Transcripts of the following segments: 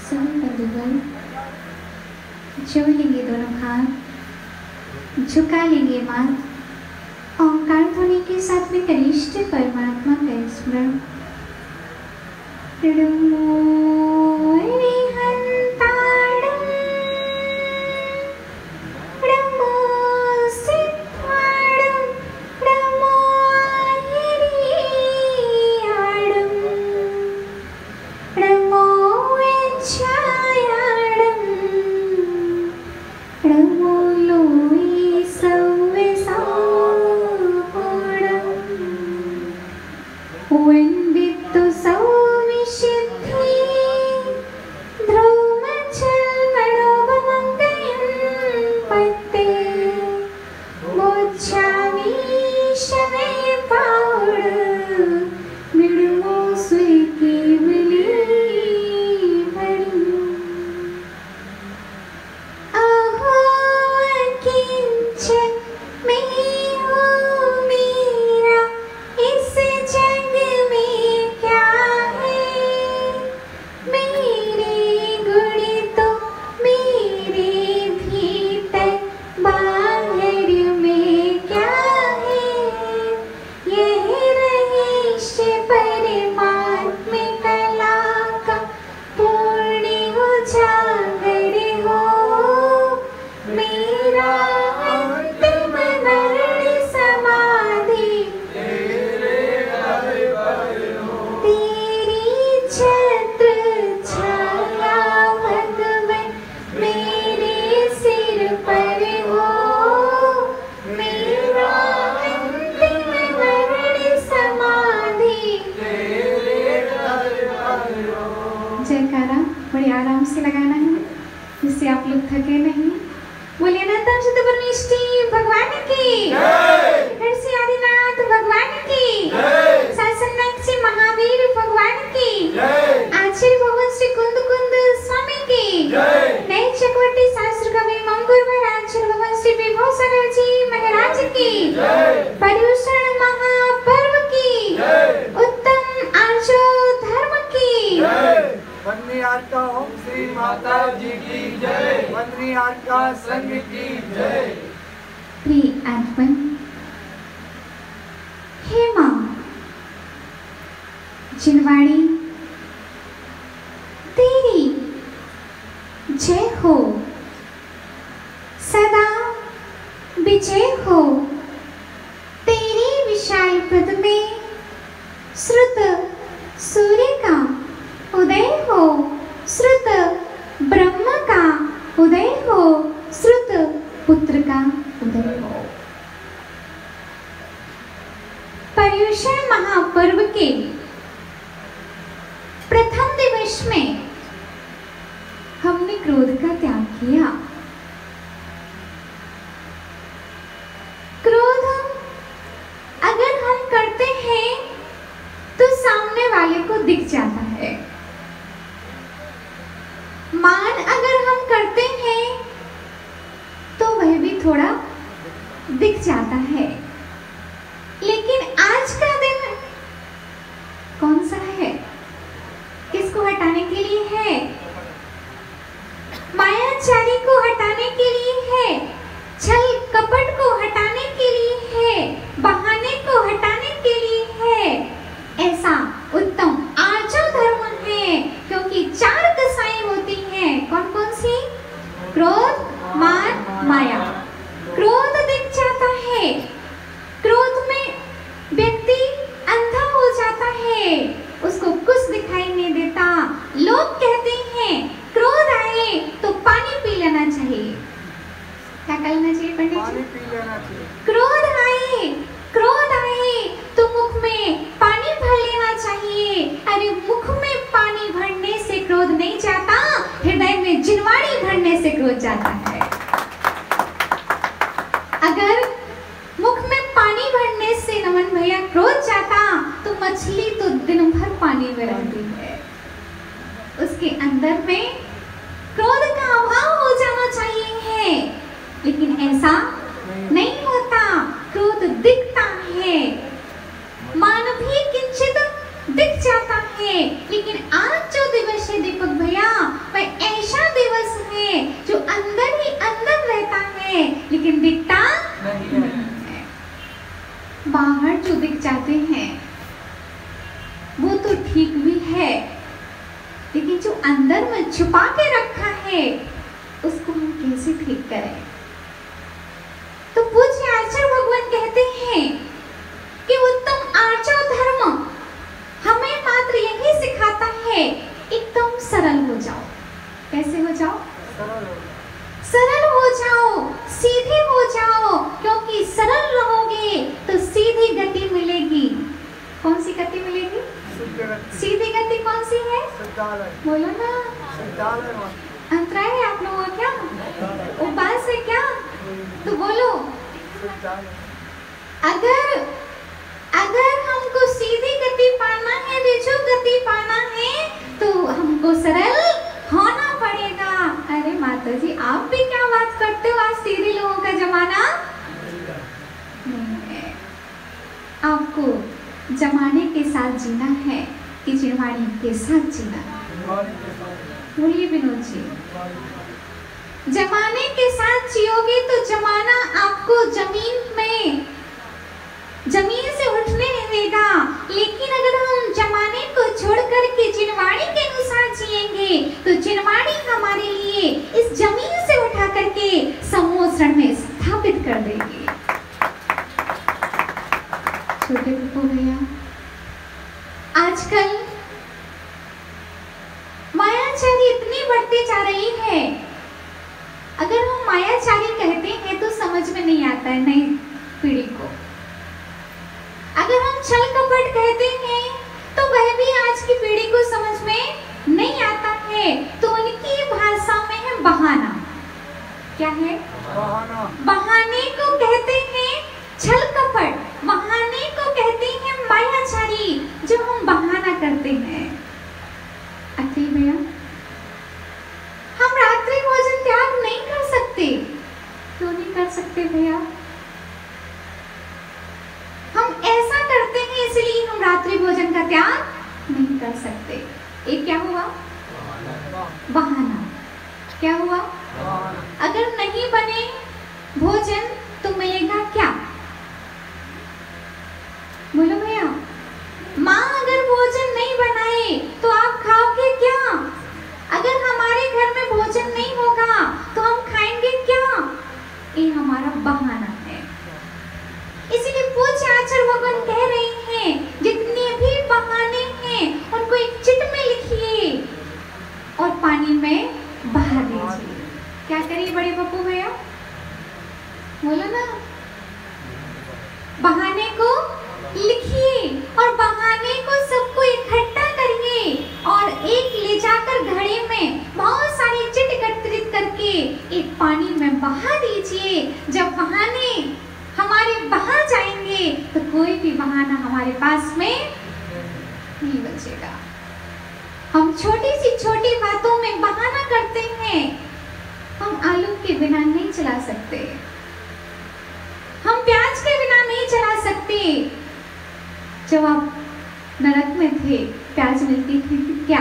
सभी बंधुगण जोड़ लेंगे दोनों हाथ, झुका लेंगे माथ। ओंकार ध्वनि के साथ में कनिष्ठ परमात्मा का स्मरण। जयकारा बड़ी आराम से लगाना है जिससे आप लोग थके नहीं। बोलिए अनंतम शुद्ध परमेष्टि भगवान की, हर्षि आदिनाथ भगवान की, शासननाथ श्री महावीर भगवान की, आचार्य भवन श्री कुंद कुंद स्वामी की, नए चक्रवर्ती शास्त्र कवि मंगुर महाराज भवन श्री विभव सागर जी महाराज की, पर्युषण महापर्व की, उत्तम आर्यो धर्म की, वंदनी आर्का ओम श्री माता जी की जय, वंदनी आर्का संघ की जय। प्रिय आत्मन, हे मां जिनवाणी तेरी जय हो, सदा विजय हो। तेरी विशाल पद में श्रुत सूर्य का उदय हो, श्रुत ब्रह्म का उदय हो, श्रुत पुत्र का उदय हो। पर्युषण महापर्व के प्रथम दिवस में हमने क्रोध का त्याग किया। क्रोध अगर हम करते हैं तो सामने वाले को दिख जाता है। मान अगर हम करते हैं तो वह भी थोड़ा दिख जाता है। लेकिन आज का दिन कौन सा है? किसको हटाने के लिए है? मायाचारी को हटाने के लिए है, छल कपट को हटाने के लिए है, बहाने को हटाने के लिए है। ऐसा उत्तम आर्य धर्म है, क्योंकि चार दशाएं होती हैं। कौन कौन सी? क्रोध, मान, माया। क्रोध दिख जाता है, क्रोध में व्यक्ति अंधा हो जाता है, उसको कुछ दिखाई नहीं देता। लोग कहते हैं क्रोध आए तो पानी पी लेना चाहिए। क्या करना चाहिए पंडित जी? पानी पी लेना चाहिए। क्रोध आए तो मुख में पानी भर लेना चाहिए। अरे मुख में पानी भरने से क्रोध नहीं जाता, हृदय में जिनवाणी भरने से क्रोध जाता है। अगर मुख में पानी भरने से नमन भैया क्रोध जाता तो मछली तो दिन भर पानी में रहती है। उसके अंदर में क्रोध का अभाव हो जाना चाहिए है, लेकिन ऐसा नहीं होता। क्रोध दिखता है, मान भी किंचित दिख जाता है। लेकिन आज जो दिवस है दीपक भैया, वह ये जो अंदर में छुपा के रखा है उसको हम कैसे ठीक करें। तो पूज्य आचार्य भगवान कहते हैं कि उत्तम आर्जव धर्म हमें मात्र यही सिखाता है, एकदम सरल हो जाओ। कैसे हो जाओ? सरल हो जाओ, सीधे हो जाओ, क्योंकि सरल रहोगे तो सीधी गति मिलेगी। कौन सी गति मिलेगी? सीधी गति कौन सी है? बोलो ना। अंतराय है आप लोगों का क्या? उपवास है क्या? तो बोलो। अगर हमको सीधी गति पाना है, रिजु गति पाना है, तो हमको सरल होना पड़ेगा। अरे माता जी आप भी क्या बात करते हो, आज सीधे लोगों का जमाना नहीं है। आपको जमाने के साथ जीना है कि चिड़वाणी के साथ जीना है? बोलिए विनोद जी। जमाने के साथ जियोगे तो जमाना आपको जमीन से उठने नहीं देगा, लेकिन अगर हम जमाने को छोड़ करके चिनवाणी के अनुसार जिएंगे तो चिनवाणी हमारे लिए इस जमीन से उठा करके समोसरण में स्थापित कर देगी। छोटे पप्पू भैया, आजकल मायाचारी इतनी बढ़ती जा रही है, अगर हम मायाचारी कहते हैं तो समझ में नहीं आता है नई पीढ़ी को। अगर हम छल कपट कहते हैं तो वह भी आज की पीढ़ी को समझ में नहीं आता है। तो उनकी भाषा में है बहाना। क्या है? बहाने को कहते हैं छल कपट, बहाने को कहते हैं मायाचारी, जो हम बहाना करते हैं। अखिल भैया, हम रात्रि भोजन त्याग नहीं कर सकते। क्यों नहीं कर सकते भैया? हम ऐसा करते हैं इसलिए हम रात्रि भोजन का त्याग नहीं कर सकते। ये क्या हुआ? बहाना। क्या हुआ? अगर नहीं बने भोजन तो मिलेगा क्या? बोलो भैया। माँ अगर भोजन नहीं बनाए तो आप खाओगे क्या? अगर हमारे घर में भोजन नहीं होगा तो हम खाएंगे क्या? ये हमारा बहाना है। इसीलिए पूज्य आचार्य भगवान कह रहे हैं जितने भी बहाने हैं उनको एक चिट में लिखिए और पानी में बहा दीजिए। क्या करिए बड़े पप्पू भैया? बोलो ना। बहाने को लिखिए और बहाने को सबको इकट्ठा करिए और एक ले जाकर घड़े में बहुत सारी चिट एकत्रित करके एक पानी में बहा दीजिए। जब बहाने हमारे बहा जाएंगे तो कोई भी बहाना हमारे पास में नहीं बचेगा। हम छोटी सी छोटी बातों में बहाना करते हैं। हम आलू के बिना नहीं चला सकते, हम प्याज के बिना नहीं चला सकते। जब आप नरक में थे प्याज मिलती थी क्या?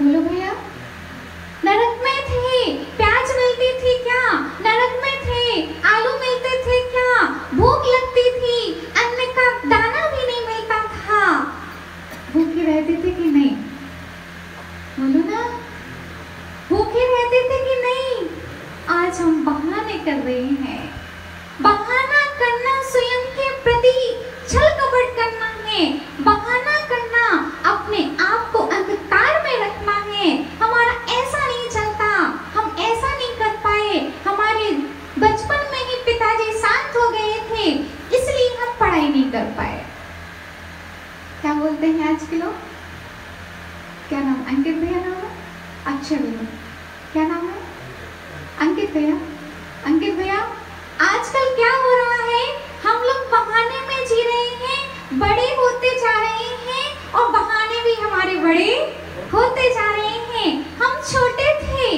बोलो भैया। नरक में थे प्याज मिलती थी क्या? नरक में थे आलू मिलते थे क्या? भूख लगती थी, अन्न का दाना भी नहीं मिलता था। भूखे रहते थे कि नहीं? बोलो ना। भूखे रहते थे कि नहीं? आज हम बहाने कर रहे हैं। बहाना करना स्वयं के प्रति छल कपट करना है। बहाना करना अपने आप को अंधकार में रखना है। हमारा ऐसा नहीं चलता, हम ऐसा नहीं कर पाए। हमारे बचपन में ही पिताजी शांत हो गए थे इसलिए हम पढ़ाई नहीं कर पाए। क्या बोलते हैं आज के लोग? क्या नाम? अंकित भैया नाम है? अक्षय भैया। क्या नाम है? अंकित भैया। अंकित भैया, आजकल क्या हो रहा है? हम लोग बहाने में जी रहे हैं, बड़े होते जा रहे हैं और बहाने भी हमारे बड़े होते जा रहे हैं। हम छोटे थे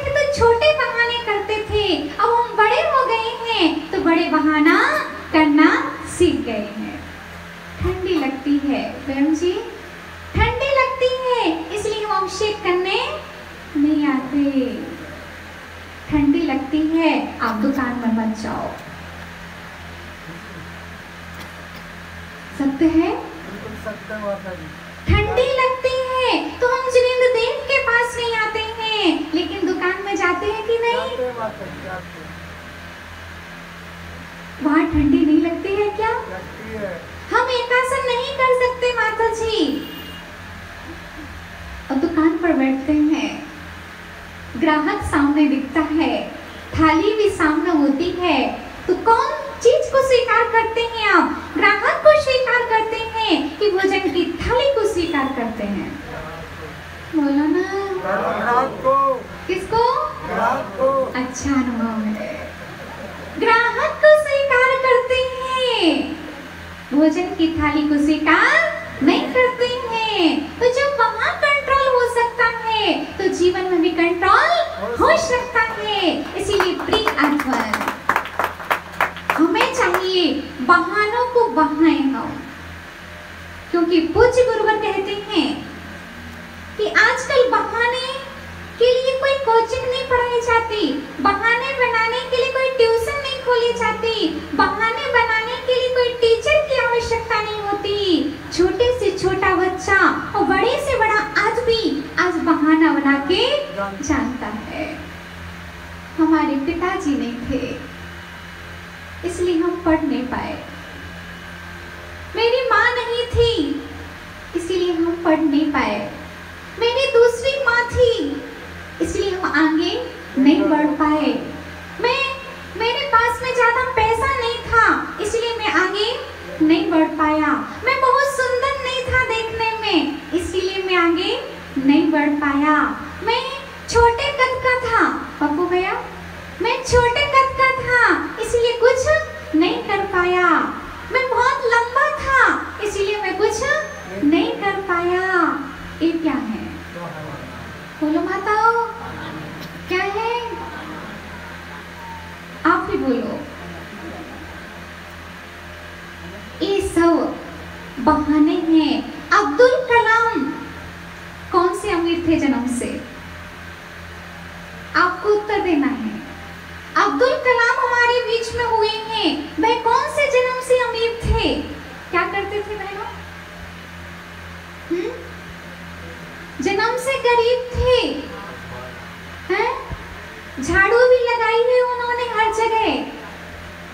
तो छोटे बहाने करते थे, अब हम बड़े हो गए हैं तो बड़े बहाना करना सीख गए हैं। ठंडी लगती है प्रेम जी, ठंडी लगती है इसलिए हम अभिषेक करने नहीं आते। ठंडी लगती है आप दुकान में मत जाओ। सत्य है? ठंडी लगती है माता जी आपको वहाँ ठंडी नहीं लगती है क्या? लगती है। हम एकासन नहीं कर सकते माता जी। और दुकान पर बैठते हैं, ग्राहक सामने दिखता है, थाली भी सामने होती है, तो कौन चीज को स्वीकार करते हैं आप? ग्राहक को स्वीकार करते हैं कि भोजन की थाली को स्वीकार करते हैं? बोलो ना। ग्राहक को। किसको? ग्राहक को। अच्छा अनुभव है। ग्राहक को स्वीकार करते हैं, भोजन की थाली को स्वीकार नहीं करते हैं। तो जब वहाँ कंट्रोल हो सकता है तो जीवन में भी कंट्रोल हो सकता है। इसीलिए प्रिय अर्थवन, हमें चाहिए बहानों को बहाएं हम, क्योंकि पूज्य गुरुवर कहते हैं कि आजकल बहाने के लिए कोई कोचिंग नहीं पढ़ाई जाती, बहाने बनाने के लिए कोई ट्यूशन नहीं खोली जाती, बहाने बनाने के लिए कोई टीचर की आवश्यकता नहीं होती। छोटे से छोटा बच्चा और बड़े से बड़ा आदमी आज बहाना बना के जानता है। हमारे पिताजी नहीं थे, इसलिए हम पढ़ नहीं पाए। मेरी माँ नहीं थी, इसलिए हम पढ़ नहीं पाए। मेरी दूसरी माँ थी, इसलिए हम आगे नहीं बढ़ पाए। मेरे पास में ज्यादा पैसा नहीं था, इसलिए मैं आगे नहीं बढ़ पाया। मैं बहुत सुंदर नहीं था देखने में, इसलिए मैं आगे नहीं बढ़ पाया। मैं छोटे कद का था, पप्पू भैया, मैं छोटे कद का था, इसलिए कुछ नहीं कर पाया। मैं बहुत लंबा था, इसलिए मैं कुछ नहीं कर पाया। ये क्या है? बोलो माताओ, क्या है? आप ही बोलो। ये सब बहाने हैं। अब्दुल कलाम कौन से अमीर थे जन्म से? आपको उत्तर देना है। अब्दुल कलाम हमारे बीच में हुए हैं, वह कौन से जन्म से अमीर थे? क्या करते थे बहनों? जन्म से गरीब थे, हैं? झाड़ू भी लगाई है उन्होंने हर जगह।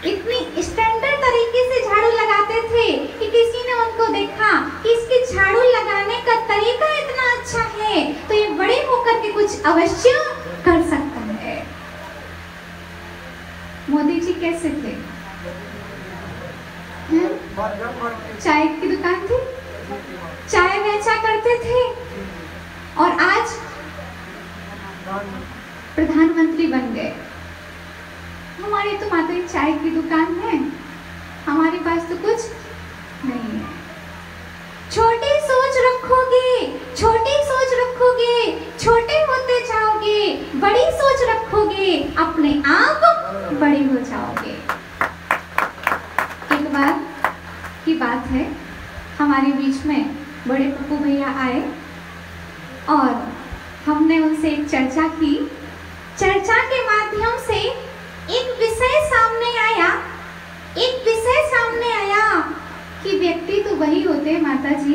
इतनी स्टैंडर्ड तरीके से झाड़ू लगाते थे कि किसी ने उनको देखा कि इसके झाड़ू लगाने का तरीका इतना अच्छा है, तो ये बड़े होकर के कुछ अवश्य कर सकता है। मोदी जी कैसे थे? चाय की दुकान थी, चाय बेचा करते थे, और आज प्रधानमंत्री बन गए। हमारी तो माता जी चाय की दुकान है, हमारे पास तो कुछ नहीं है। छोटी सोच रखोगे, छोटी सोच रखोगे, छोटे होते जाओगे, बड़ी सोच रखोगे, अपने आप बड़े हो जाओगे। एक बार की बात है, हमारे बीच में बड़े पप्पू भैया आए और हमने उनसे एक चर्चा की। चर्चा के माध्यम से एक विषय सामने आया कि व्यक्ति तो वही होते हैं माता जी,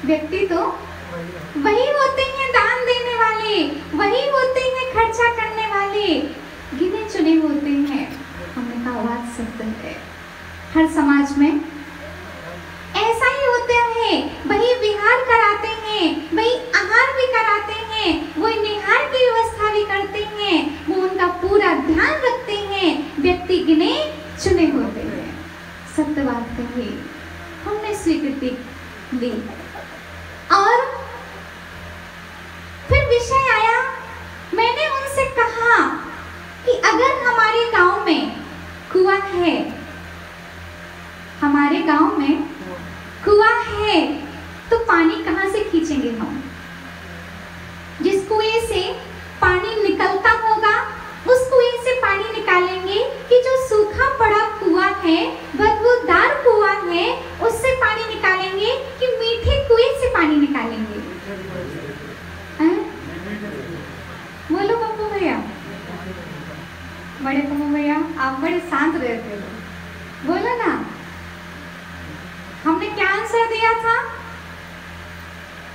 व्यक्ति तो वही होते हैं दान देने वाले, वही होते हैं खर्चा करने वाले, गिने चुने होते हैं। हमने कहा बात सत्य है, हर समाज में ऐसा ही होते हैं। वही विहार कराते हैं, वही आहार भी कराते हैं, वही निहार की व्यवस्था भी करते हैं, वो उनका पूरा ध्यान रखते हैं। व्यक्ति गिने चुने होते हैं। सत्य बात कही, हमने स्वीकृति ली। और फिर विषय आया, मैंने उनसे कहा कि अगर हमारे गांव में कुआं है, हमारे गांव में कुआं है, तो पानी कहाँ से खींचेंगे हम? जिस कुएं से पानी निकलता होगा, उस कुएं से पानी निकालेंगे कि जो सूखा पड़ा कुआं है, बदबूदार कुआं है, उससे पानी निकालेंगे कि मीठे कुएं से पानी निकालेंगे? बोलो पप्पू भैया, बड़े पप्पू भैया, आप बड़े शांत रहते हो, बोलो ना। हमने क्या आंसर दिया था?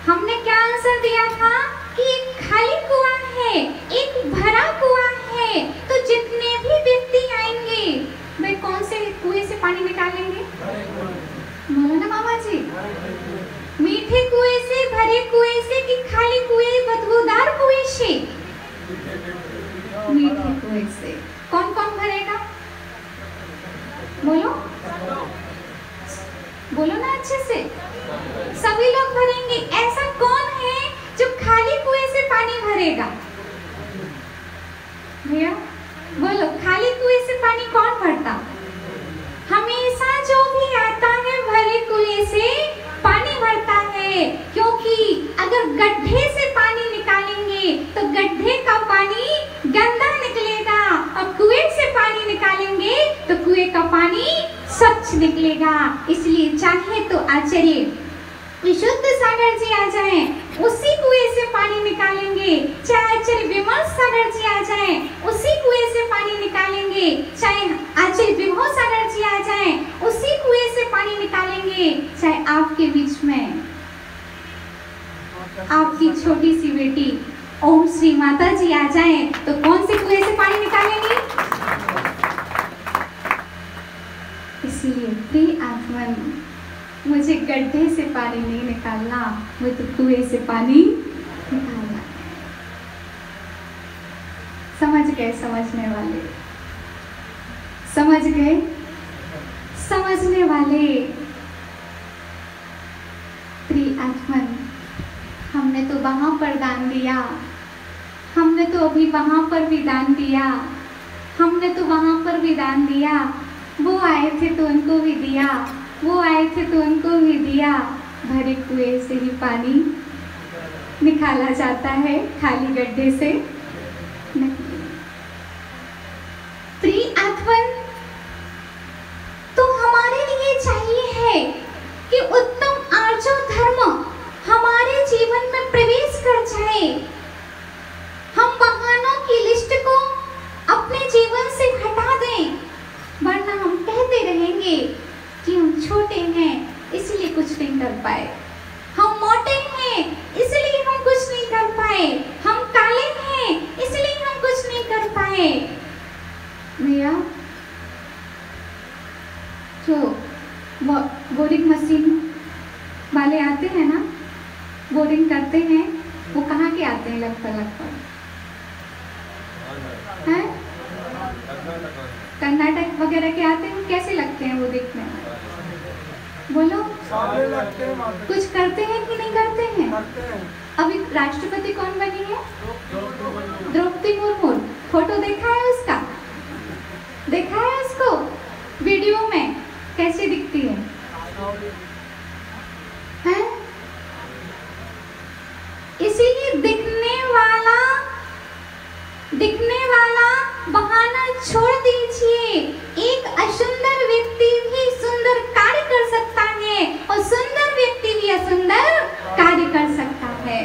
हमने क्या आंसर दिया था कि एक खाली कुआं है, एक भरा कुआं है, तो जितने भी व्यक्ति आएंगे वे कौन से कुएं से पानी निकालेंगे? बोलो ना मामा जी, मीठे कुएं से, भरे कुएं से कि खाली कुएं, बदबूदार कुएं से? मीठे कुएं से। कौन कौन भरेगा? बोलो बोलो ना अच्छे से। सभी लोग भरेंगे। ऐसा कौन है जो खाली कुएं से पानी भरेगा? भैया बोलो, खाली कुएं से पानी कौन भरता? हमेशा जो भी आता है भरे कुएं से पानी भरता है, क्योंकि अगर गड्ढे से पानी निकालेंगे तो गड्ढे का पानी गंदा निकलेगा, और कुएं से पानी निकालेंगे तो कुएं का पानी स्वच्छ निकलेगा। इसलिए चाहे तो आचार्य विशुद्ध सागर जी आ जाएं, उसी कुएं से पानी निकालेंगे, चाहे आचार्य विमल सागर जी आ जाएं, उसी कुएं से पानी निकालेंगे, चाहे आचार्य विभव सागर जी आ जाएं, उसी कुएं से पानी निकालेंगे, चाहे आपके बीच में आपकी छोटी सी बेटी ओम श्री माता जी आ जाएं, तो कौन से कुएं से पानी निकालेंगे? इसलिए प्रिय आत्मन, मुझे गड्ढे से पानी नहीं निकालना, मुझे कुएं से पानी निकालना। समझ गए समझने वाले? समझ गए समझने वाले? प्रिय आत्मन, हमने तो वहां पर दान दिया, हमने तो अभी वहां पर भी दान दिया, हमने तो वहां पर भी दान दिया। वो आए थे तो उनको भी दिया, वो आए थे तो उनको भी दिया। भरे कुएं से ही पानी निकाला जाता है, खाली गड्ढे से नहीं। प्रिय आत्मन, तो हमारे लिए चाहिए है कि उत्तम आर्जो धर्म हमारे जीवन में प्रवेश कर जाए। हम बहानों की लिस्ट को अपने जीवन से हटा दें, वरना हम कहते रहेंगे कि हम छोटे हैं इसलिए कुछ नहीं कर पाए, हम मोटे हैं इसलिए हम कुछ नहीं कर पाए, हम काले हैं इसलिए हम कुछ नहीं कर पाए। भैया, जो बोरिंग मशीन वाले आते हैं ना, बोरिंग करते हैं, वो कहाँ के आते हैं? लगभग हैं कर्नाटक वगैरह के आते हैं। कैसे लगते हैं वो देखने में? बोलो, कुछ करते हैं कि नहीं करते हैं? अभी राष्ट्रपति कौन बनी है? द्रौपदी मुर्मू। फोटो देखा है उसका? देखा है उसको वीडियो में? कैसे दिखती है? हैं? इसीलिए दिखने वाला बहाना छोड़ दीजिए। एक असुंदर व्यक्ति भी सुंदर कार्य कर सकता है, और सुंदर व्यक्ति भी असुंदर कार्य कर सकता है।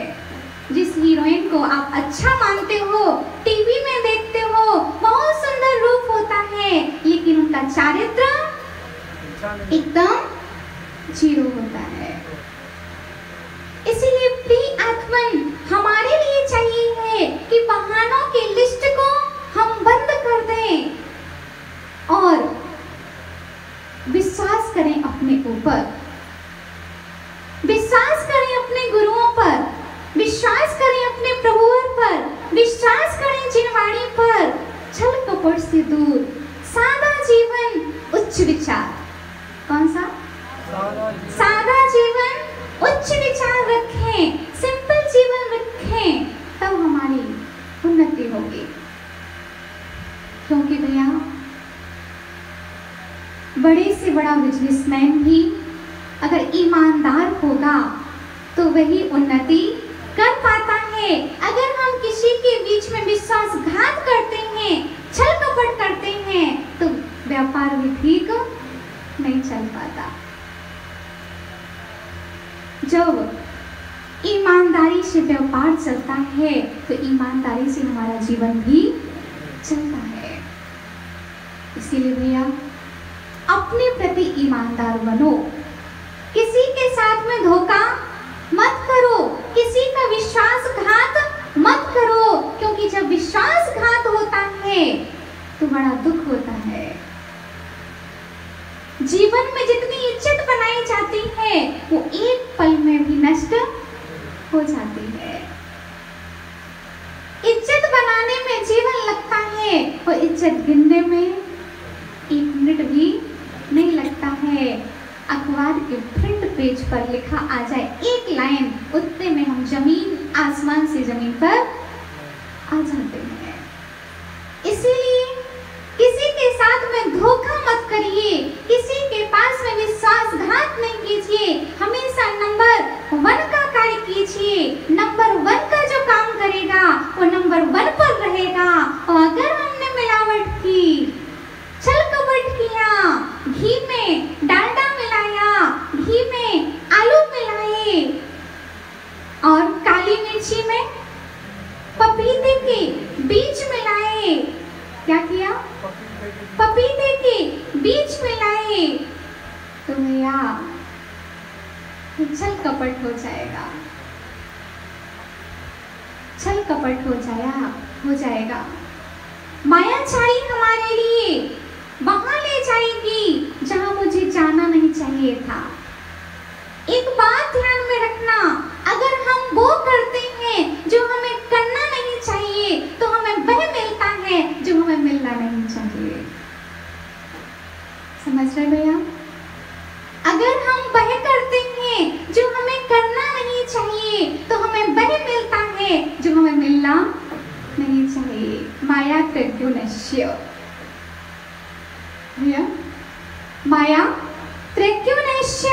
जिस हीरोइन को आप अच्छा मानते हो, टीवी में देखते हो, बहुत सुंदर रूप होता है, लेकिन उनका चारित्र एकदम जीरो होता है। इसीलिए प्रिय आत्मन, हमारे लिए चाहिए है कि बहानों की लिस्ट को हम बंद कर दें और विश्वास करें अपने ऊपर, विश्वास करें अपने गुरुओं पर, विश्वास करें अपने प्रभुओं पर, विश्वास करें जिनवाणी पर। छल कपट से दूर, सादा जीवन, उच्च विचार। कौन सा? सादा जीवन, उच्च विचार रखें, सिंपल जीवन रखें, तब हमारी उन्नति होगी। क्योंकि भैया, बड़े से बड़ा बिजनेसमैन भी अगर ईमानदार होगा तो वही उन्नति कर पाता है। अगर हम किसी के बीच में विश्वासघात करते हैं, छल कपट करते हैं, तो व्यापार भी ठीक नहीं चल पाता। जब ईमानदारी से व्यापार चलता है तो ईमानदारी से हमारा जीवन भी चलता है। इसीलिए भैया, अपने प्रति ईमानदार बनो, किसी के साथ में धोखा मत करो, किसी का विश्वासघात है तो बड़ा दुख होता है। जीवन में जितनी इज्जत बनाई जाती है वो एक पल में भी नष्ट हो जाती है। इज्जत बनाने में जीवन लगता है और इज्जत गिनने में 1 मिनट भी नहीं लगता है। अखबार के फ्रंट पेज पर लिखा आ जाए एक लाइन, उतने में हम जमीन आसमान से जमीन पर आ जाते हैं। इसीलिए किसी के साथ में धोखा मत करिए, किसी के पास में विश्वासघात नहीं कीजिए। हमेशा नंबर 1 का कार्य कीजिए। नंबर 1 का जो काम करेगा वो नंबर 1 पर रहेगा। और अगर हमने मिलावट की, छल कपट किया, घी में डालडा मिलाया, घी में आलू मिलाए और काली मिर्ची में पपीते के बीज मिलाए, क्या किया? पपीते के बीज मिलाए, तो भैया छल कपट हो जाएगा, छल कपट हो जाएगा। मायाचारी हमारे लिए वहां ले जाएगी जहां मुझे जाना नहीं चाहिए था। एक बात ध्यान में रखना, अगर हम वो करते हैं जो हमें करना नहीं चाहिए तो हमें वह मिलता है जो हमें मिलना नहीं चाहिए। समझ रहे भैया? अगर हम वह करते हैं जो हमें करना नहीं चाहिए तो हमें वह मिलता है जो हमें मिलना नहीं चाहिए। माया त्रैगुण्यस्य, माया त्रैगुण्यस्य,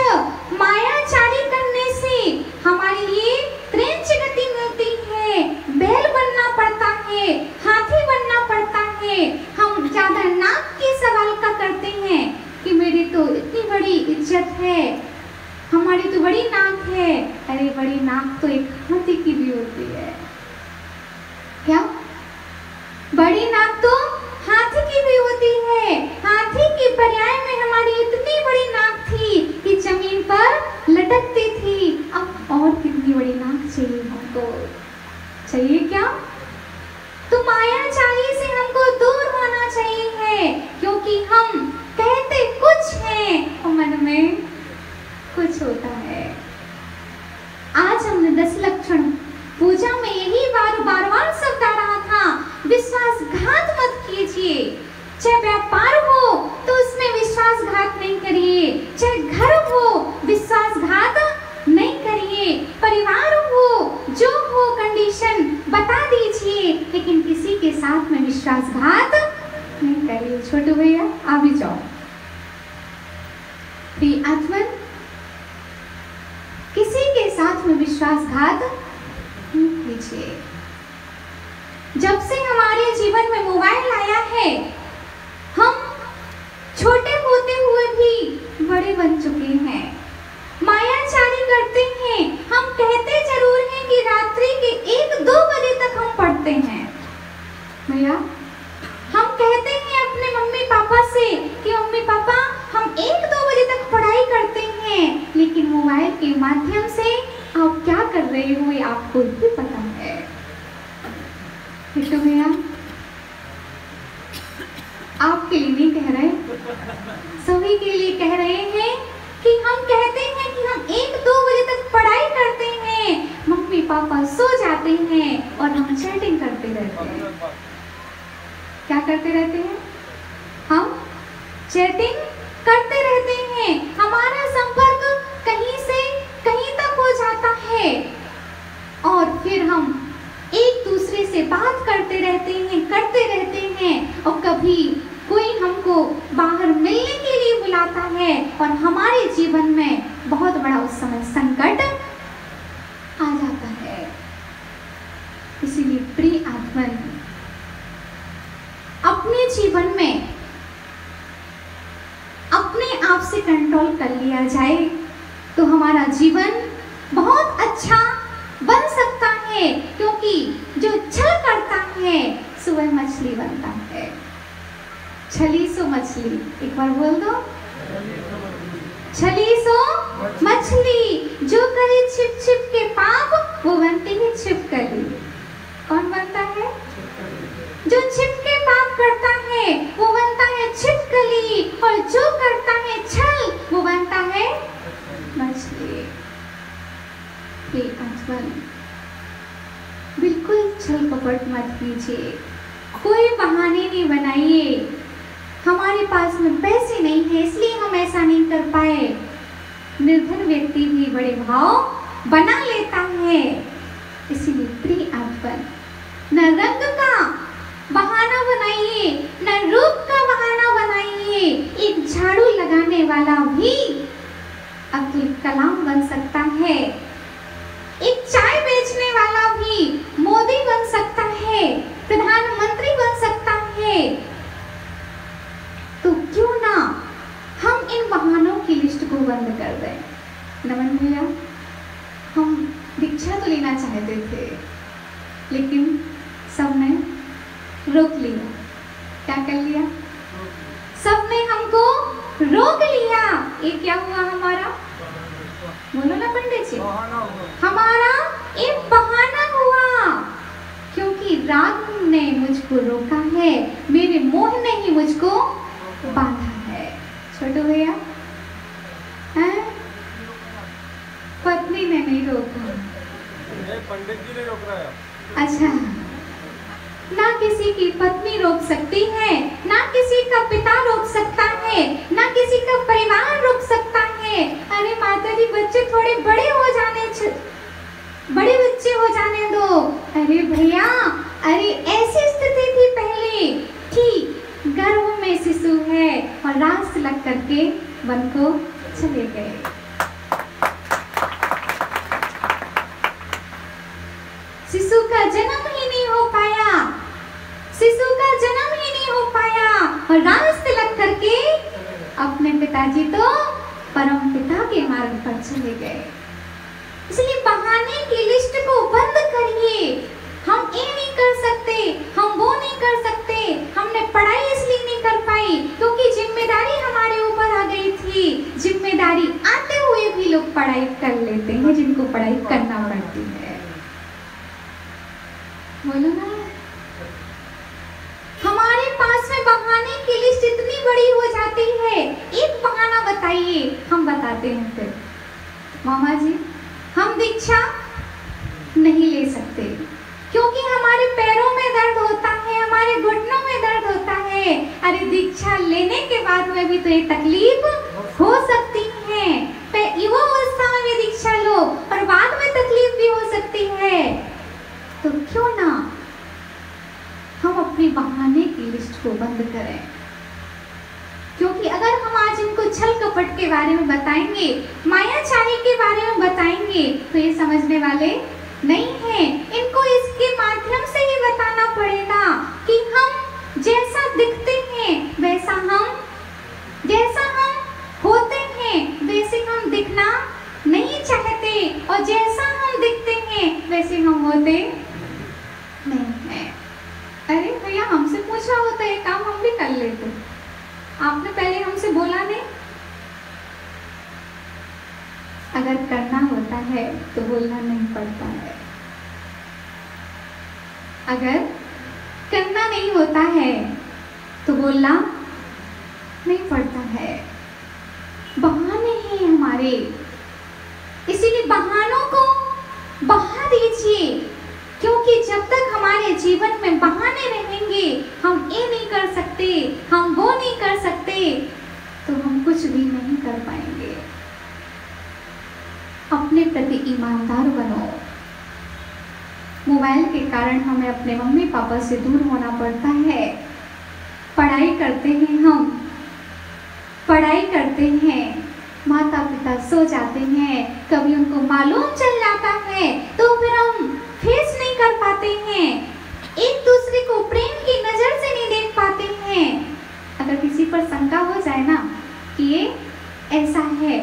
मायाचारी करने से हमारे लिए त्रैंच गति मिलती है। बैल बनना पड़ता है, हाथी बनना पड़ता है। हम ज्यादा नाक के सवाल का करते हैं कि मेरी तो इतनी बड़ी इज्जत है, हमारी तो बड़ी नाक है। अरे बड़ी नाक तो एक हाथी की भी होती है। क्या? बड़ी नाक तो हाथी की भी होती है। हाथी की पर्याय में हमारी इतनी बड़ी नाक थी कि जमीन पर लटकती थी। अब और कितनी बड़ी नाक चाहिए हमको? चाहिए क्या? तो मायाचारी से हमको दूर होना चाहिए, क्योंकि हम कहते कुछ हैं और मन में कुछ होता है। आज हमने 10 लक्षण पूजा में यही बार बार शब्द आ रहा था, विश्वासघात मत कीजिए। चाहे व्यापार हो तो उसमें विश्वासघात नहीं करिए, चाहे घर हो विश्वासघात नहीं करिए, परिवार हो जो हो कंडीशन बता दीजिए, लेकिन किसी के साथ में विश्वासघात नहीं करिए। छोटू भैया आ भी जाओ। प्रिय आत्मन, किसी के साथ में विश्वासघात कीजिए। जब से हमारे जीवन में मोबाइल आया है, हम छोटे होते हुए भी बड़े बन चुके हैं। मायाचारी करते हैं। हम कहते जरूर हैं कि रात्रि के 1-2 बजे तक हम पढ़ते हैं। भैया, हम कहते हैं अपने मम्मी पापा से कि मम्मी पापा हम 1-2 बजे तक पढ़ाई करते हैं, लेकिन मोबाइल के माध्यम से आप क्या कर रहे हो ये आपको भी पता है। तो भैया, आपके लिए नहीं कह रहे, सभी के लिए कह रहे हैं कि हम कहते हैं कि हम 1-2 बजे तक पढ़ाई करते हैं, मम्मी पापा सो जाते हैं और हम चैटिंग करते रहते हैं। क्या करते रहते हैं? हम चैटिंग करते रहते हैं। हमारा संपर्क कहीं से कहीं तक हो जाता है और फिर हम एक दूसरे से बात करते रहते हैं और कभी कोई हमको बाहर मिलने के लिए बुलाता है और हमारे जीवन में बहुत बड़ा उस समय संकट आ जाता है। इसीलिए प्रिय आत्मन, अपने जीवन में अपने आप से कंट्रोल कर लिया जाए तो हमारा जीवन बहुत अच्छा बन सकता है, क्योंकि जो छल करता है सो वह मछली बनता है। छली सो मछली, एक बार बोल दो, छली सो मछली। जो करे छिप छिप के पाप वो बनती है छिपकली। कौन बनता है? जो छिप के पाप छल कपट मत कीजिए, कोई बहाने नहीं बनाइए। हमारे पास में पैसे नहीं है इसलिए हम ऐसा नहीं कर पाए। निर्धन व्यक्ति भी बड़े भाव बना लेता है। इसीलिए प्रिय आपन, न रंग का बहाना बनाइए, न रूप का बहाना बनाइए। एक झाड़ू लगाने वाला भी अब्दुल कलाम बन सकता है, एक चाय बेचने वाला भी मोदी बन सकता है, प्रधानमंत्री बन सकता है। तो क्यों ना हम इन बहानों की लिस्ट को बंद कर दें। नमन भैया, हम दीक्षा तो लेना चाहते थे लेकिन सबने रोक लिया। क्या कर लिया? सबने हमको रोक लिया। ये क्या हुआ हमारा? बोलो ना पंडित जी, हमारा एक बहाना हुआ, क्योंकि राग ने मुझको रोका है, मेरे मोह ने ही मुझको बांधा है। छोटू भैया, पत्नी ने नहीं रोका, पंडित जी ने रोक रहा है। अच्छा, ना किसी की पत्नी रोक सकती है, ना किसी का पिता रोक सकता है, ना किसी का परिवार रोक सकता है। अरे माता जी, बच्चे थोड़े बड़े हो जाने, बड़े बच्चे हो जाने दो। अरे भैया, अरे ऐसी स्थिति थी पहले कि गर्भ में शिशु है और रास लग करके वन को चले गए। शिशु का जन्म ही नहीं हो पाया, शिशु का जन्म ही नहीं हो पाया और रास लग करके अपने पिताजी तो परम पिता के मार्ग पर चले गए। इसलिए बहाने की लिस्ट को बंद करिए। हम ये नहीं कर सकते, हम वो नहीं कर सकते, हमने पढ़ाई इसलिए नहीं कर पाई क्योंकि जिम्मेदारी हमारे ऊपर आ गई थी। जिम्मेदारी आते हुए भी लोग पढ़ाई कर लेते हैं जिनको पढ़ाई करना पड़ती है। बोलो ना, हमारे पास में बहाने की लिस्ट इतनी बड़ी हो जाती है। एक बहाना बताइए, हम बताते हैं। फिर मामा जी, हम दीक्षा नहीं ले सकते क्योंकि हमारे पैरों में दर्द होता है, हमारे घुटनों में दर्द होता है। अरे दीक्षा लेने के बाद में भी तो ये तकलीफ हो सकती है। युवा अवस्था में भी दीक्षा लो और बाद में तकलीफ भी हो सकती है। तो क्यों ना हम अपनी बहाने की लिस्ट को बंद करें, क्योंकि अगर हम आज इनको छल कपट के बारे में बताएंगे, मायाचारी के बारे में बताएंगे तो ये समझने वाले नहीं हैं। इनको इसके माध्यम से ही बताना पड़ेगा कि हम जैसा दिखते हैं वैसा हम, जैसा हम होते हैं वैसे हम दिखना नहीं चाहते और जैसा हम दिखते हैं वैसे हम होते नहीं हैं। अरे भैया, हमसे पूछा होता है काम हम भी कर लेते, आपने पहले हमसे बोला नहीं। अगर करना होता है तो बोलना नहीं पड़ता है, अगर करना नहीं होता है तो बोलना नहीं पड़ता है। बहाने हैं हमारे, इसीलिए बहानों को बहा दीजिए, क्योंकि जब तक हमारे जीवन में बहाने रहेंगे, हम ये नहीं कर सकते, हम वो नहीं कर सकते, तो हम कुछ भी नहीं कर पाएंगे। अपने प्रति ईमानदार बनो। मोबाइल के कारण हमें अपने मम्मी पापा से दूर होना पड़ता है। पढ़ाई करते हैं, हम पढ़ाई करते हैं, माता पिता सो जाते हैं, कभी उनको मालूम चल जाता है तो फिर हम फेस नहीं कर पाते हैं, एक दूसरे को प्रेम की नजर से नहीं देख पाते हैं। अगर किसी पर शंका हो जाए ना कि ये ऐसा है,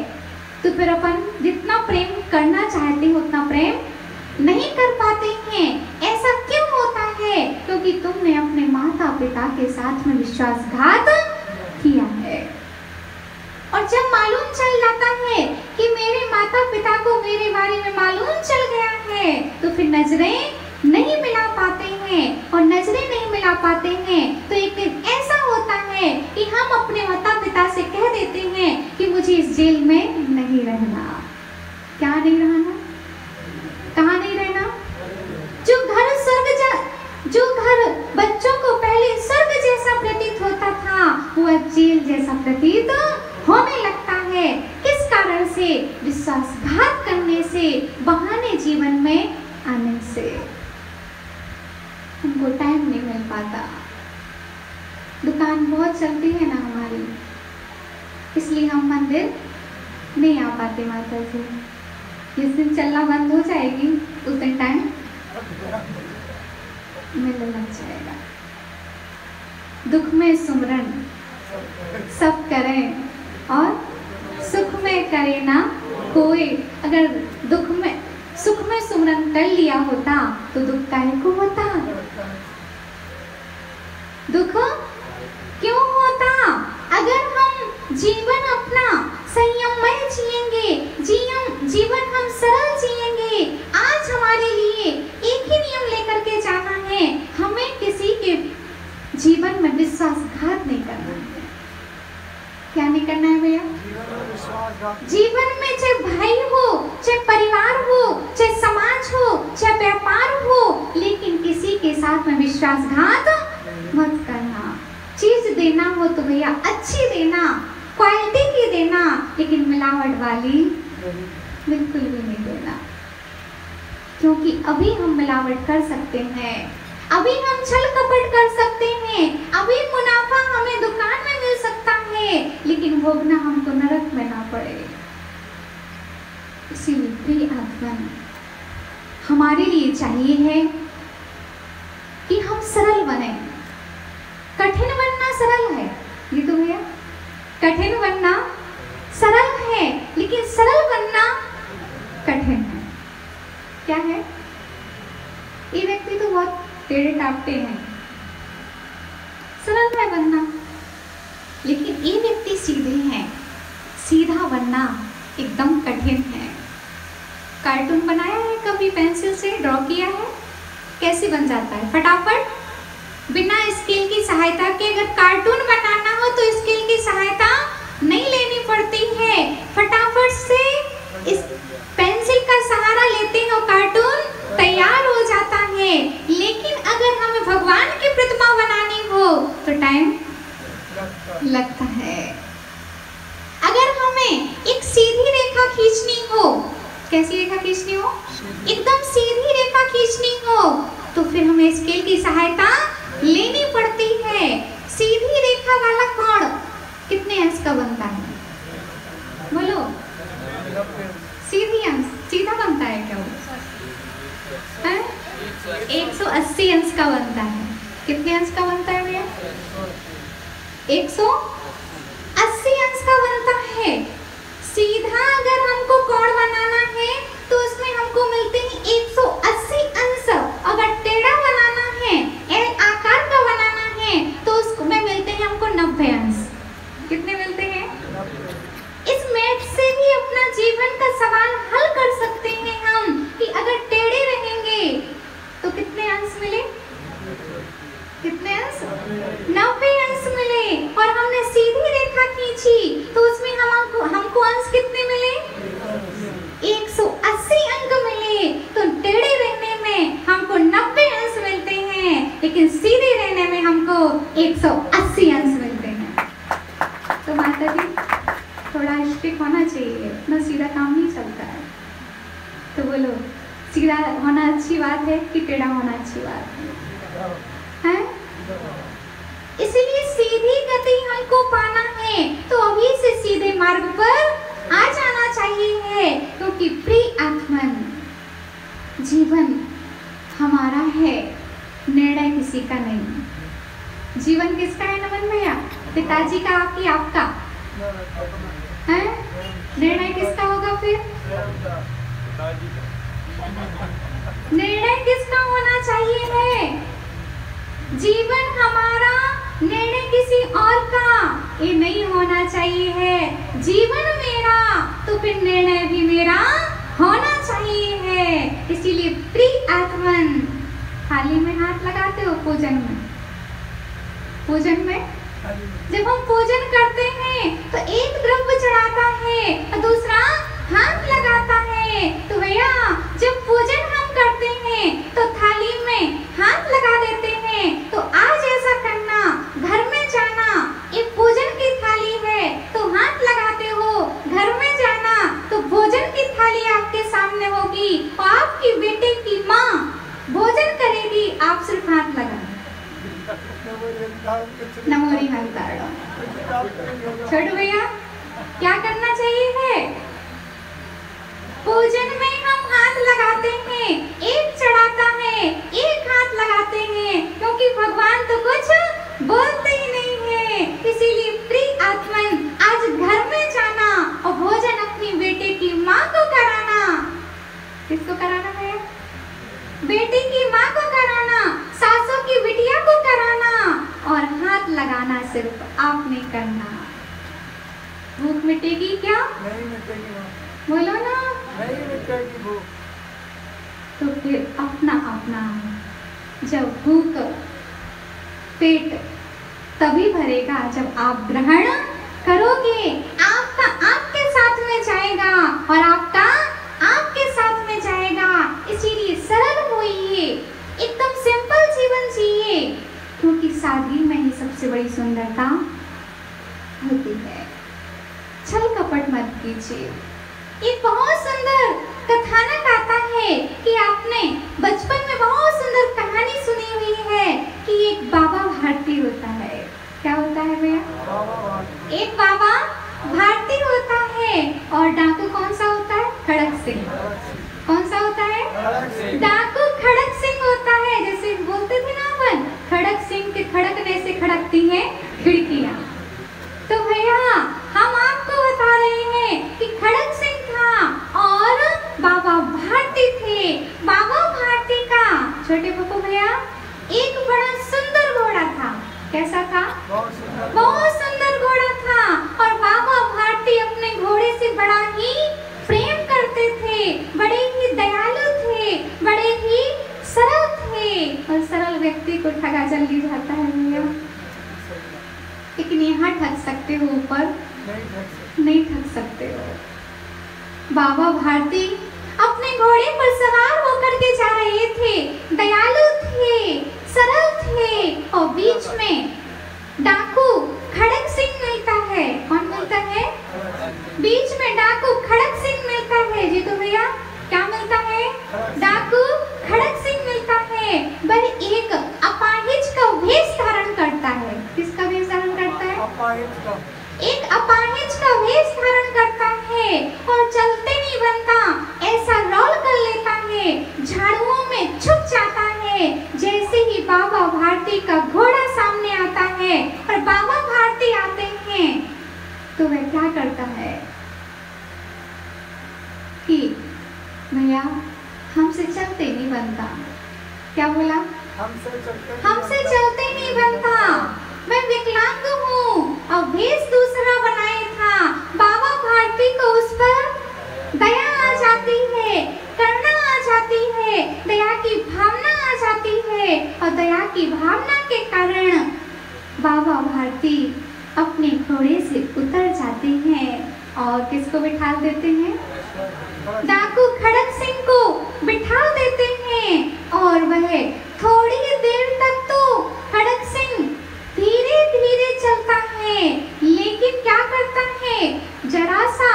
तो फिर अपन जितना प्रेम करना चाहते हैं उतना प्रेम नहीं कर पाते हैं। ऐसा क्यों होता है? क्योंकि तुमने अपने माता पिता के साथ में विश्वासघात किया है। और जब मालूम चल जाता है कि मेरे माता पिता को मेरे बारे में मालूम चल गया है, तो फिर नजरें नहीं मिला पाते हैं, और नजरें नहीं मिला पाते हैं तो एक दिन ऐसा होता है कि हम अपने माता पिता से कह देते हैं कि मुझे इस जेल में नहीं रहना। क्या नहीं रहना? कहाँ नहीं रहना? जो घर स्वर्ग से हमको टाइम नहीं मिल पाता। दुकान बहुत चलती है ना हमारी, इसलिए हम मंदिर नहीं आ पाते माता जी। जिस दिन चलना बंद हो जाएगी उस दिन टाइम मिलने लग जाएगा। दुख में सुमरन सब करें और सुख में करे ना कोई। अगर दुख में सुख में सुमरन कर लिया होता तो दुख काहे को होता? दुख क्यों होता? अगर हम जीवन अपना संयममय जिएंगे, जीवन हम सरल जिएंगे। आज हमारे लिए एक ही नियम लेकर के जाना है, हमें किसी के जीवन में विश्वासघात नहीं करना है। क्या नहीं करना है भैया? जीवन में चाहे भाई हो, चाहे परिवार हो, चाहे समाज हो, चाहे व्यापार हो, लेकिन किसी के साथ में विश्वासघात मत करना। चीज देना हो तो भैया अच्छी देना, क्वालिटी की देना, लेकिन मिलावट वाली बिल्कुल भी नहीं देना। क्योंकि अभी हम मिलावट कर सकते हैं, अभी हम छल कपट कर सकते हैं, अभी मुनाफा हमें दुकान में मिल सकता है, लेकिन भोगना हमको नरक में ना पड़े। इसीलिए प्रिय आत्मन, हमारे लिए चाहिए है कि हम सरल बने। कठिन बनना सरल है, ये तो भैया कठिन बनना सरल है, लेकिन सरल बनना कठिन है। क्या है? ये व्यक्ति तो बहुत टेढ़े टापटे हैं, सरल है बनना, लेकिन ये व्यक्ति सीधे हैं, सीधा बनना एकदम कठिन है। कार्टून बनाया है कभी? पेंसिल से ड्रॉ किया है? कैसे बन जाता है? फटाफट, बिना स्केल की सहायता के। अगर कार्टून बनाना हो तो स्केल की सहायता नहीं लेनी पड़ती है, फटाफट से इस पेंसिल का सहारा लेते हो, कार्टून तैयार हो जाता है। लेकिन अगर हमें भगवान की प्रतिमा बनानी हो तो टाइम लगता है। अगर हमें एक सीधी रेखा खींचनी हो, कैसी रेखा खींचनी हो? एकदम सीधी रेखा खींचनी हो तो फिर हमें स्केल की सहायता लेनी पड़ती है। सीधी रेखा वाला कोण कितने अंश का बनता है? बोलो, सीधी अंश सीधा बनता है क्या वो? 180 अंश का बनता है। कितने अंश का बनता है भैया? 180 अंश का बनता है। सीधा अगर हमको कोण बनाना है तो उसमें हमको मिलते हैं 180 अंश। अगर टेढ़ा बनाना है, एल आकार का बनाना है, तो उसमें मिलते हैं हमको 90 अंश। कितने मिलते हैं? इस मैथ से भी अपना जीवन का सवाल हल कर सकते हैं हम कि अगर टेढ़े रहेंगे तो कितने अंश मिले? कितने अंश? 90 अंश मिले। और हमने सीधी रेखा खींची तो उसमें हमको अंश कितने मिले? 180 अंक मिले। तो टेढ़े रहने में हमको 90 अंश मिलते हैं, लेकिन सीधे रहने में हमको 180 अंश मिलते हैं। तो माता जी थोड़ा स्ट्रिक्ट होना चाहिए, इतना सीधा काम नहीं चलता है। तो बोलो, सीधा होना अच्छी बात है कि टेढ़ा होना अच्छी बात है? इसलिए सीधी गति हमको पाना है तो अभी से सीधे मार्ग पर आ जाना चाहिए है। क्योंकि प्रिय आत्मन, जीवन हमारा है, निर्णय किसी का नहीं। जीवन किसका है नमन भैया? पिताजी का, आपकी, आपका है? निर्णय किसका होगा फिर? निर्णय किसका होना चाहिए है? जीवन हमारा, निर्णय किसी और का ये नहीं होना चाहिए है। जीवन मेरा तो फिर निर्णय भी मेरा होना चाहिए है। इसीलिए प्रिय आत्मन, थाली में हाथ लगाते हो पूजन में? पूजन में जब हम पूजन करते हैं तो एक द्रव्य चढ़ाता है और दूसरा हाथ लगाता है। तो भैया जब पूजन हम करते हैं तो थाली में हाथ लगा देते हैं। तो आज ऐसा करना, घर में जाना, ये पूजन की थाली है तो हाथ लगाते हो, घर में जाना तो भोजन की थाली आपके सामने होगी और आपकी बेटे की माँ नमोरी हंताड़ो। छोटू भैया क्या करना चाहिए है? पूजन में हम हाथ लगाते हैं, एक चढ़ाता है, एक हाथ लगाते हैं, क्योंकि भगवान तो कुछ बोलते ही नहीं है। इसीलिए प्रिय आत्मन आज घर में जाना और भोजन अपनी बेटे की माँ को कराना। किसको कराना है? बेटी की माँ को कराना, सासों की बिटिया को कराना, और हाथ लगाना सिर्फ आपने करना। भूख मिटेगी क्या? नहीं मिटेगी माँ। बोलो ना। नहीं मिटेगी भूख। तो फिर अपना अपना जब भूख पेट तभी भरेगा जब आप ग्रहण करोगे। आपका आपके साथ में जाएगा और आपका आपके साथ में जाएगा। इसीलिए सरल होइए, एकदम सिंपल जीवन जिए, क्योंकि सादगी में ही सबसे बड़ी सुंदरता होती है। छल कपट मत कीजिए। एक बहुत सुंदर कथानक आता है कि आपने बचपन में बहुत सुंदर कहानी सुनी हुई है कि एक बाबा भारती होता है। क्या होता है भैया? एक बाबा भारती होता है और डाकू कौन सा होता है? खड़क सिंह। कौन सा होता है? डाकू खड़क सिंह होता है। जैसे बोलते थे ना अपन, खड़क सिंह के खड़कने से खड़कती हैं खिड़कियां। तो भैया हम आपको बता रहे हैं कि खड़क सिंह था और बाबा भारती थे। बाबा भारती का छोटे पप्पू भैया एक बड़ा सुंदर घोड़ा था। कैसा था? बहुत सुंदर घोड़ा था। और बाबा भारती अपने घोड़े से बड़ा ही प्रेम करते थे, बड़े ही दयालु थे, बड़े ही सरल थे। और सरल व्यक्ति को ठगा जल्दी जाता है भैया, लेकिन यहाँ ठग सकते हो, ऊपर नहीं ठग सकते हो। बाबा भारती अपने घोड़े पर सवार होकर के जा रहे थे, दयालु थे, सरल थे, और बीच में डाकू खड़क सिंह मिलता है। कौन मिलता है? बीच में डाकू खड़क सिंह मिलता है। जी तो भैया क्या मिलता है? डाकू खड़क सिंह मिलता है। वह एक अपाहिज का वेश धारण करता है। किसका वेश धारण करता है? एक अपाहिज का वेश धारण करता है और चलते नहीं बनता, ऐसा रौल कर लेता है, झाड़ुओं में छुप जाता है। जैसे ही बाबा भारती का घोड़ा सामने आता है और बाबा भारती आते हैं तो वह क्या करता है कि भैया हमसे चलते नहीं बनता। क्या बोला? हमसे चलते नहीं बनता, मैं विकलांग हूँ। और वेश दूसरा बनाया था। बाबा भारती को उस पर दया आ जाती है, करुणा आ जाती है, दया की भावना आ जाती है। और दया की भावना के कारण बाबा भारती अपने घोड़े से उतर जाते हैं और किसको बिठा देते हैं? डाकू खड़क सिंह को बिठा देते हैं। और वह थोड़ी देर तक तो खड़क सिंह धीरे धीरे चलता है, लेकिन क्या करता है? जरा सा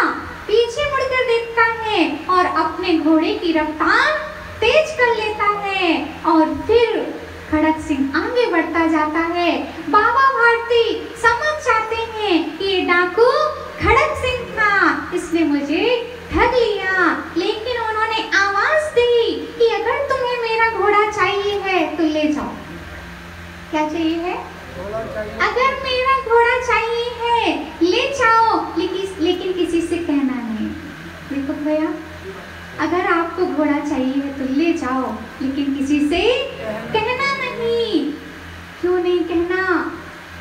पीछे मुड़कर देखता है और अपने घोड़े की रफ्तार तेज कर लेता है। और फिर खड़क सिंह आगे बढ़ता जाता है। बाबा भारती समझ जाते हैं कि ये डाकू खड़क सिंह था, इसने मुझे ठग लिया। लेकिन उन्होंने आवाज दी कि अगर तुम्हें मेरा घोड़ा चाहिए है तो ले जाओ। क्या चाहिए है? अगर मेरा घोड़ा चाहिए है ले जाओ, लेकिन किसी से कहना नहीं। देखो भैया, अगर आपको घोड़ा चाहिए है तो ले जाओ, लेकिन किसी से कहना नहीं। क्यों नहीं कहना?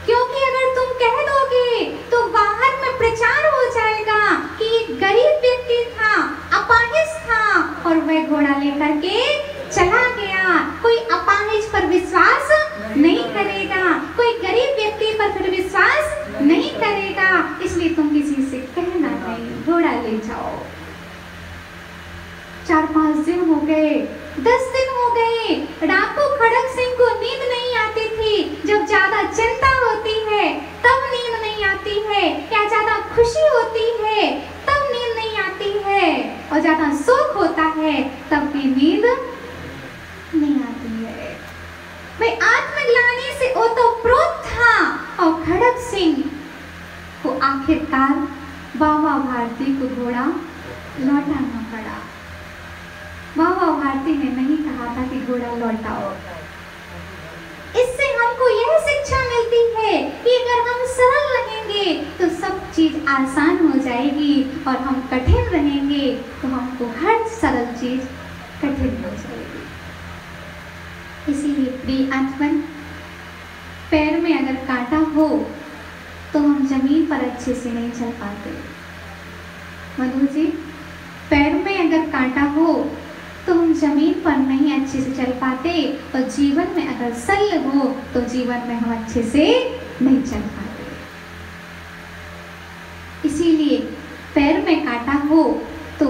क्योंकि अगर तुम कह दोगे तो बाहर में प्रचार हो जाएगा कि एक गरीब व्यक्ति था, अपाहिज था और वह घोड़ा लेकर के चला गया। कोई अपाहिज पर विश्वास नहीं करेगा, कोई गरीब व्यक्ति पर फिर विश्वास नहीं करेगा। इसलिए तुम किसी से कहना नहीं, घोड़ा ले जाओ। 4-5 दिन हो गए, 10 दिन हो गए, डाकू खड़क सिंह को नींद नहीं आती थी। जब ज्यादा चिंता होती है तब नींद नहीं आती है, या ज्यादा खुशी होती है तब नींद नहीं आती है, और ज्यादा सुख होता है तब भी नींद नहीं आती है। भाई आत्मग्लानि से ओतप्रोत खड़ग सिंह को आखिरकार बाबा भारती को घोड़ा लौटाना पड़ा। बाबा भारती ने नहीं कहा था कि घोड़ा लौटाओ। इससे हमको यह शिक्षा मिलती है कि अगर हम सरल रहेंगे तो सब चीज आसान हो जाएगी, और हम कठिन रहेंगे तो हमको हर सरल चीज कठिन हो जाएगी। इसीलिए प्रिय आत्मन, पैर में अगर कांटा हो तो हम जमीन पर अच्छे से नहीं चल पाते। मधु जी, पैर में अगर कांटा हो तो हम जमीन पर नहीं अच्छे से चल पाते, और जीवन में अगर शल्य हो तो जीवन में हम अच्छे से नहीं चल पाते। इसीलिए पैर में कांटा हो तो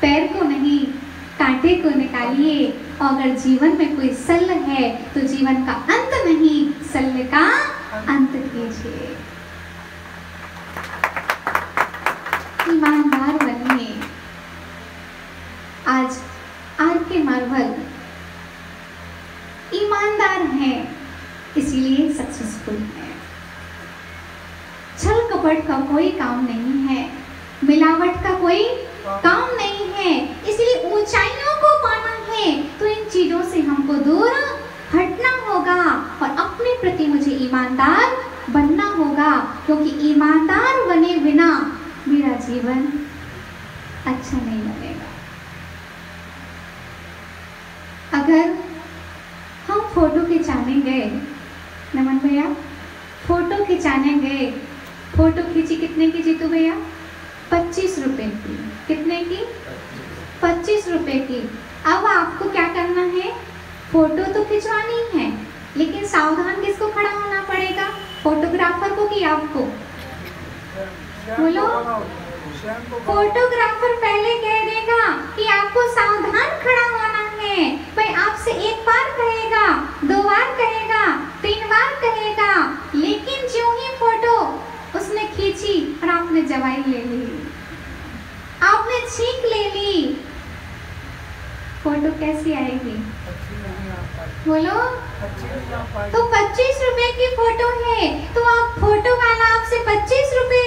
पैर को नहीं, कांटे को निकालिए, और अगर जीवन में कोई शल्य है तो जीवन का अंत नहीं, शल्य का अंत कीजिए। ईमानदार बनिए। आज आर के मार्वल ईमानदार हैं, इसीलिए सक्सेसफुल है। छल कपट का कोई काम नहीं है, मिलावट का कोई काम नहीं है। इसलिए ऊंचाइयों को पाना है तो इन चीजों से हमको दूर हटना होगा, और अपने प्रति मुझे ईमानदार बनना होगा, क्योंकि ईमानदार बने बिना मेरा जीवन अच्छा नहीं बनेगा। अगर हम फोटो खिंचाने गए, नमन भैया, फोटो खिंचाने गए, फोटो खींची, कितने की जीतू भैया? 25 रुपए की। कितने की? 25 रुपए की। अब आपको क्या करना है? फोटो तो खिंचवानी है, लेकिन सावधान किसको खड़ा होना पड़ेगा? फोटोग्राफर को कि आपको? बोलो। फोटोग्राफर पहले कह देगा कि आपको सावधान खड़ा होना है। भाई आपसे एक बार कहेगा, 2 बार कहेगा, 3 बार कहेगा, लेकिन जो ही फोटो उसने खींची और आपने जवाई ले ली, आपने छींक ले ली, फोटो कैसी आएगी? बोलो। तो 25 रुपए की फोटो है, तो आप फोटो वाला आपसे 25 रुपए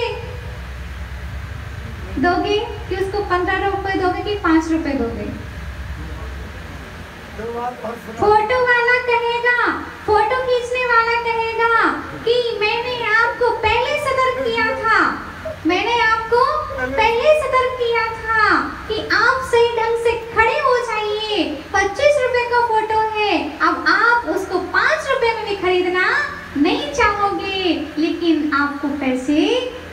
दोगे कि उसको 15 रुपए दोगे कि 5 रुपए दोगे? फोटो वाला कहेगा, फोटो खींचने वाला कहेगा कि मैंने आपको पहले सतर्क किया था, मैंने आपको पहले सतर्क किया था कि आप सही ढंग से खड़े हो जाइए। 25 रुपए का फोटो है, अब आप उसको 5 रुपए में भी खरीदना नहीं चाहोगे, लेकिन आपको पैसे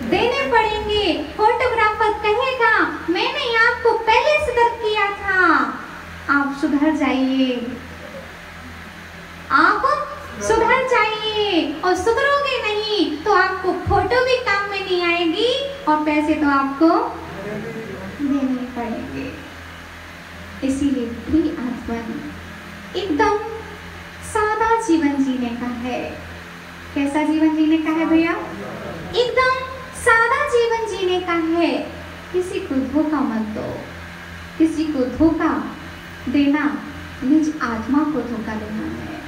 देने पड़ेंगे। फोटोग्राफर कहेगा मैंने आपको पहले सतर्क किया था, आप सुधर जाइए, आप सुधर जाइए, और सुधरोगे नहीं तो आपको फोटो भी काम में नहीं आएगी और पैसे तो आपको देने पड़ेंगे। इसीलिए प्रिय आत्मन, एकदम सादा जीवन जीने का है। कैसा जीवन जीने का है भैया? एकदम सादा जीवन जीने का है। किसी को धोखा मत दो, किसी को धोखा देना निज आत्मा को धोखा देना है,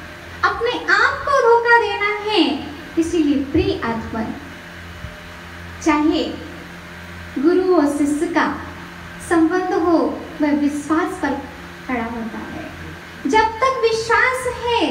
अपने आप को धोखा देना है। इसीलिए प्रिय आत्मन, चाहे गुरु और शिष्य का संबंध हो, वह विश्वास पर खड़ा होता है। जब तक विश्वास है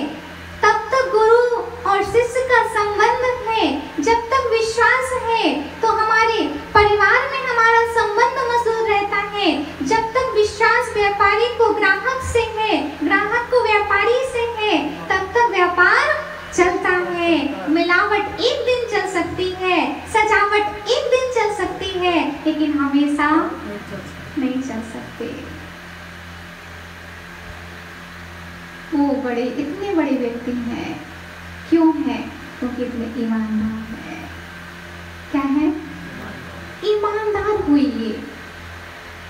तब तक गुरु और शिष्य का संबंध है। जब तक विश्वास है तो हमारे परिवार में हमारा संबंध मजबूत रहता है। जब तक विश्वास व्यापारी को ग्राहक से है, ग्राहक को व्यापारी से है, तब तक व्यापार चलता है। मिलावट एक दिन चल सकती है, सजावट एक दिन चल सकती है, लेकिन हमेशा नहीं चल सकती। वो बड़े, इतने बड़े व्यक्ति हैं, क्यों हैं? क्योंकि इतने ईमानदार हैं। क्या है? ईमानदार होइए।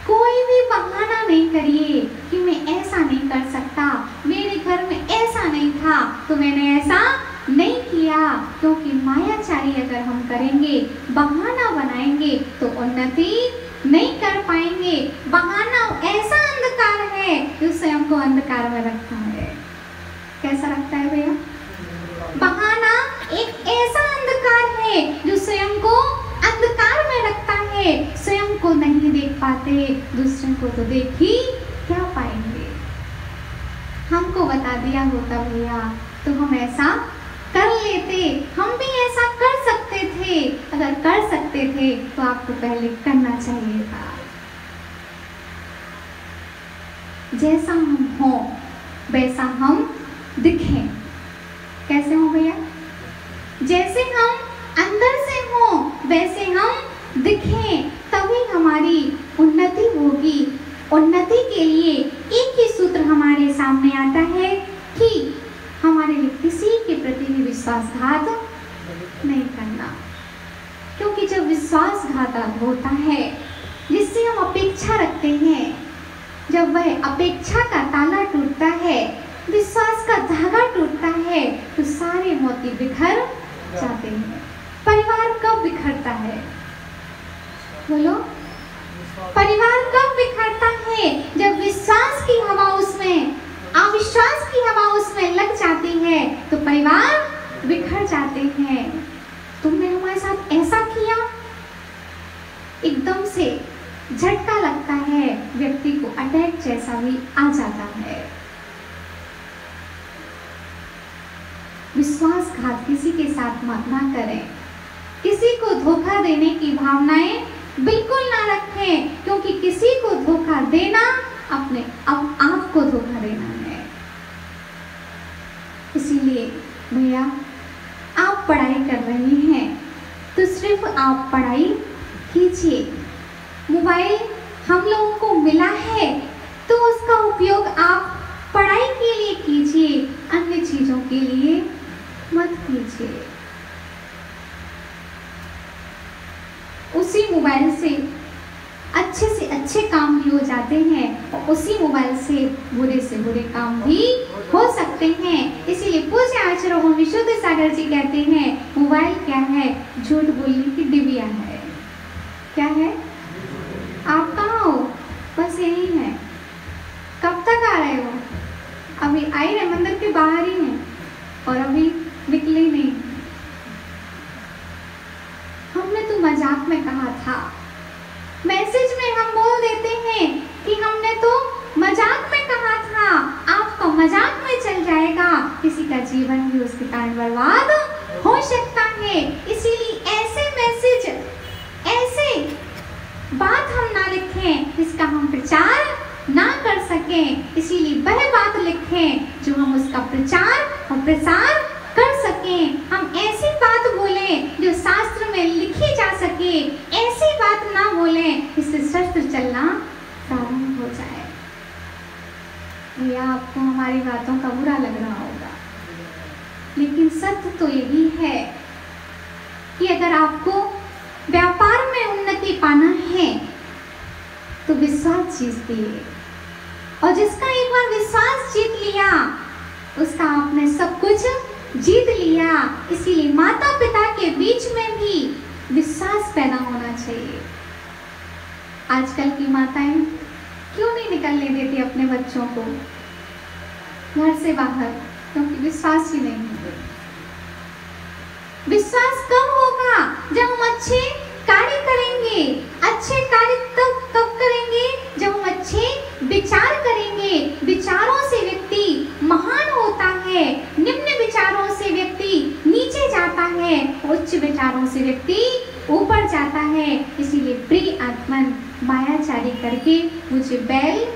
कोई भी बहाना नहीं करिए कि मैं ऐसा नहीं कर सकता, मेरे घर में ऐसा नहीं था तो मैंने ऐसा नहीं किया। क्योंकि मायाचारी अगर हम करेंगे, बहाना बनाएंगे तो उन्नति नहीं कर पाएंगे। बहाना ऐसा अंधकार है जो स्वयं को अंधकार में रखता है। कैसा रखता है भैया? बहाना एक ऐसा अंधकार पाते, दूसरों को तो देख ही क्या पाएंगे। हमको बता दिया होता भैया तो हम ऐसा कर लेते, हम भी ऐसा कर सकते थे। अगर कर सकते थे तो आपको पहले करना चाहिए था। जैसा हम हो वैसा हम दिखें। कैसे हो भैया? जैसे हम अंदर से हो वैसे हम दिखें, तभी हमारी उन्नति होगी। उन्नति के लिए एक ही सूत्र हमारे सामने आता है कि हमारे लिए किसी के प्रति भी विश्वासघात नहीं करना। क्योंकि जब विश्वासघात होता है, जिससे हम अपेक्षा रखते हैं, जब वह अपेक्षा का ताला टूटता है, विश्वास का धागा टूटता है, तो सारे मोती बिखर जाते हैं। परिवार कब बिखरता है? बोलो, परिवार कब बिखरता है? जब विश्वास की हवा उसमें, अविश्वास की हवा उसमें लग जाती है तो परिवार बिखर जाते हैं। तुमने हमारे साथ ऐसा किया, एकदम से झटका लगता है, व्यक्ति को अटैक जैसा भी आ जाता है। विश्वासघात किसी के साथ मत ना करें। किसी को धोखा देने की भावनाएं बिल्कुल ना रखें, क्योंकि किसी को धोखा देना अपने आप को धोखा देना है। इसीलिए भैया, आप पढ़ाई कर रहे हैं तो सिर्फ आप पढ़ाई कीजिए। मोबाइल हम लोगों को मिला है तो उसका उपयोग आप पढ़ाई के लिए कीजिए, अन्य चीजों के लिए मत कीजिए। उसी मोबाइल से अच्छे काम भी हो जाते हैं और उसी मोबाइल से बुरे काम भी हो सकते हैं। इसीलिए पूज्य आचार्य भगवान विशुद्ध सागर जी कहते हैं, मोबाइल क्या है? झूठ बोलने की डिबिया है। क्या है? आप कहाँ हो? बस यही है। कब तक आ रहे हो? अभी आई रहे, मंदिर के बाहर ही हैं और अभी निकले नहीं। हमने तो मजाक में कहा था, मैसेज में हम बोल देते हैं कि हमने तो मजाक में कहा था, आपका मजाक में चल जाएगा। किसी का जीवन भी उसके कारण बर्बाद हो सकता है। इसीलिए ऐसे मैसेज, ऐसे बात हम ना लिखें जिसका हम प्रचार ना कर सकें। इसीलिए वह बात लिखें जो हम उसका प्रचार और प्रसार कर सकें। हम ऐसी बात बोलें जो शास्त्र में लिखी जा सके, ऐसी बात ना बोलें जिससे शास्त्र चलना प्रारंभ हो जाए। भैया, आपको हमारी बातों का बुरा लग रहा होगा, लेकिन सत्य तो यही है कि अगर आपको व्यापार में उन्नति पाना है तो विश्वास जीतिए, और जिसका एक बार विश्वास जीत लिया उसका आपने सब कुछ जीत लिया। इसीलिए माता पिता के बीच में भी विश्वास पैदा होना चाहिए। आजकल की माताएं क्यों नहीं निकलने देती अपने बच्चों को घर से बाहर? क्योंकि विश्वास ही नहीं है। विश्वास कब होगा? जब हम अच्छे कार्य करेंगे। अच्छे कार्य कब करेंगे? जब हम अच्छे विचार करेंगे। विचारों से व्यक्ति महान होता है, निम्न विचारों से व्यक्ति नीचे जाता है, उच्च विचारों से व्यक्ति ऊपर जाता है। इसीलिए प्रिय आत्मन, मायाचारी करके मुझे बैल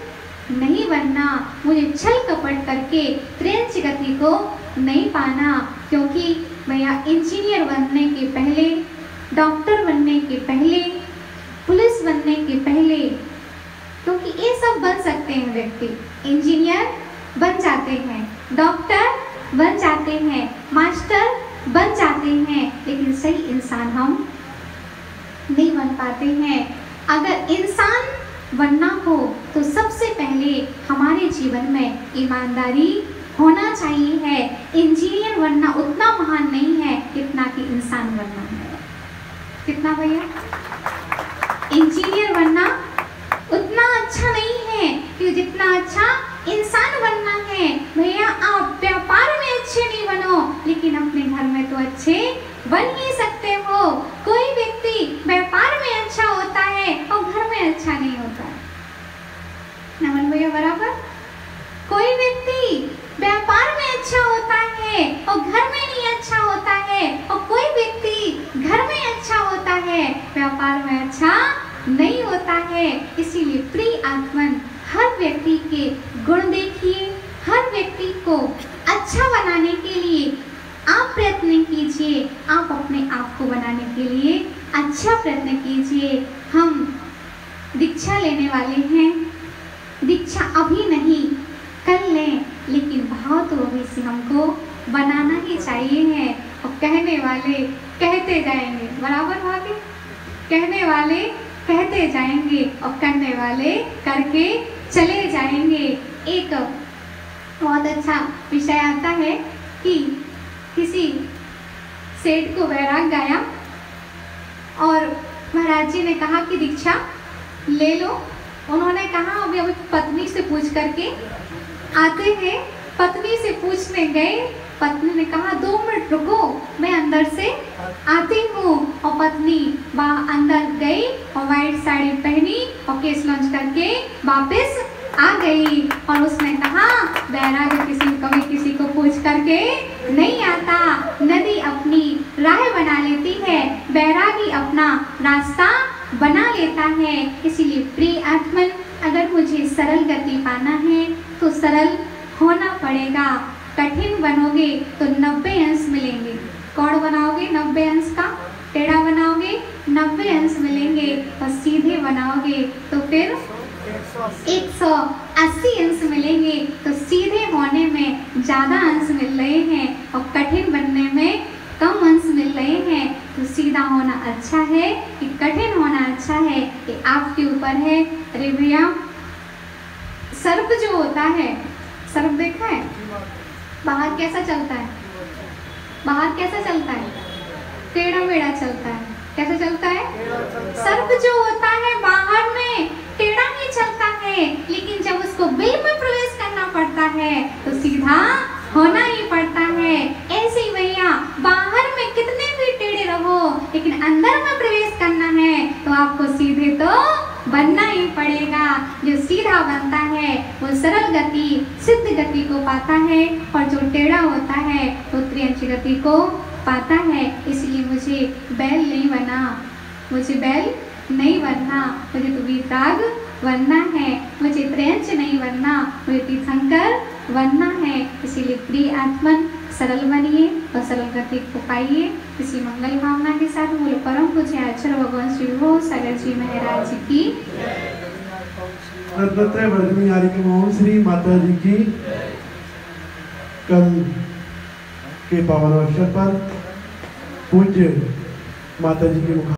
नहीं बनना, मुझे छल कपट करके त्रेंच गति को नहीं पाना। क्योंकि भैया, इंजीनियर बनने के पहले, डॉक्टर बनने के पहले, पुलिस बनने के पहले, क्योंकि ये सब बन सकते हैं व्यक्ति, इंजीनियर बन जाते हैं, डॉक्टर बन जाते हैं, मास्टर बन जाते हैं, लेकिन सही इंसान हम नहीं बन पाते हैं। अगर इंसान बनना हो तो सबसे पहले हमारे जीवन में ईमानदारी होना चाहिए है। इंजीनियर बनना उतना महान नहीं है जितना कि इंसान बनना है। कितना भैया? इंजीनियर बनना उतना अच्छा नहीं है कि जितना अच्छा इंसान बनना है। भैया, आप व्यापार में अच्छे नहीं बनो, लेकिन अपने घर में तो अच्छे बन ही सकते हो। कोई व्यक्ति व्यापार में अच्छा होता है और घर में अच्छा नहीं होता है। बराबर। कोई व्यक्ति व्यापार में अच्छा होता है और घर में नहीं अच्छा होता है, और कोई व्यक्ति घर में अच्छा होता है, व्यापार में अच्छा नहीं होता है। इसीलिए प्रिय आत्मन, हर व्यक्ति के गुण देखिए, हर व्यक्ति को अच्छा बनाने के लिए आप प्रयत्न कीजिए, आप अपने आप को बनाने के लिए अच्छा प्रयत्न कीजिए। हम दीक्षा लेने वाले हैं, दीक्षा अभी नहीं कर लें, लेकिन भाव तो अभी से हमको बनाना ही चाहिए है। और कहने वाले कहते जाएंगे, बराबर भाभी, कहने वाले कहते जाएंगे और करने वाले करके चले जाएंगे। एक बहुत अच्छा विषय आता है कि किसी सेठ को वैराग गाया और महाराज जी ने कहा कि दीक्षा ले लो। उन्होंने कहा अभी अभी पत्नी से पूछ करके आते हैं। पत्नी से पूछने गए, पत्नी ने कहा 2 मिनट रुको, मैं अंदर से आती हूँ। और पत्नी वहाँ अंदर गई और व्हाइट साड़ी पहनी और केस लॉन्च करके वापस आ गई। और उसने कहा बैराग कभी किसी को पूछ करके नहीं आता, नदी अपनी राह बना लेती है, बैरागी अपना रास्ता बना लेता है। इसीलिए प्रिय आत्मन, अगर मुझे सरल गति पाना है तो सरल होना पड़ेगा। कठिन बनोगे तो 90 अंश मिलेंगे। कौड़ बनाओगे 90 अंश का, टेढ़ा बनाओगे 90 अंश मिलेंगे, और सीधे बनाओगे तो फिर 180 अंश मिलेंगे। तो सीधे होने में ज़्यादा अंश मिल रहे हैं और कठिन बनने में कम अंश मिल रहे हैं। तो सीधा होना अच्छा है कि कठिन होना अच्छा है, ये आपके ऊपर है। अरे भैया, सर्प जो होता है, सर्प देखा है बाहर कैसा चलता है? बाहर कैसा चलता है? टेढ़ा मेढ़ा चलता है। कैसा चलता है? सर्प जो होता है बाहर में टेढ़ा ही चलता है, लेकिन जब उसको बिल में प्रवेश करना पड़ता है तो सीधा होना ही पड़ता है। ऐसे ही भैया, बाहर में कितने भी टेढ़े रहो, लेकिन अंदर में प्रवेश करना है तो आपको सीधे तो बनना ही पड़ेगा। जो सीधा बनता है वो सरल गति, सिद्ध गति को पाता है, और जो टेढ़ा होता है वो त्रियंच गति को पाता है। इसलिए मुझे बैल नहीं बना, मुझे बैल नहीं बनना, मुझे तो वीतराग बनना है, मुझे त्रियंच नहीं बनना, मुझे तीर्थंकर बनना है। इसीलिए प्रिय आत्मन, सरल बनिए और सरल गति को पाइए। इसी मंगल भावना के साथ मूल परम पूज्य आचार्य भगवान श्री हो सागर जी महाराज जी की दत्तात्रेय वर्धनी आर्य के मोहन श्री माता जी की कल के पावन अवसर पर पूज्य माता जी के मुख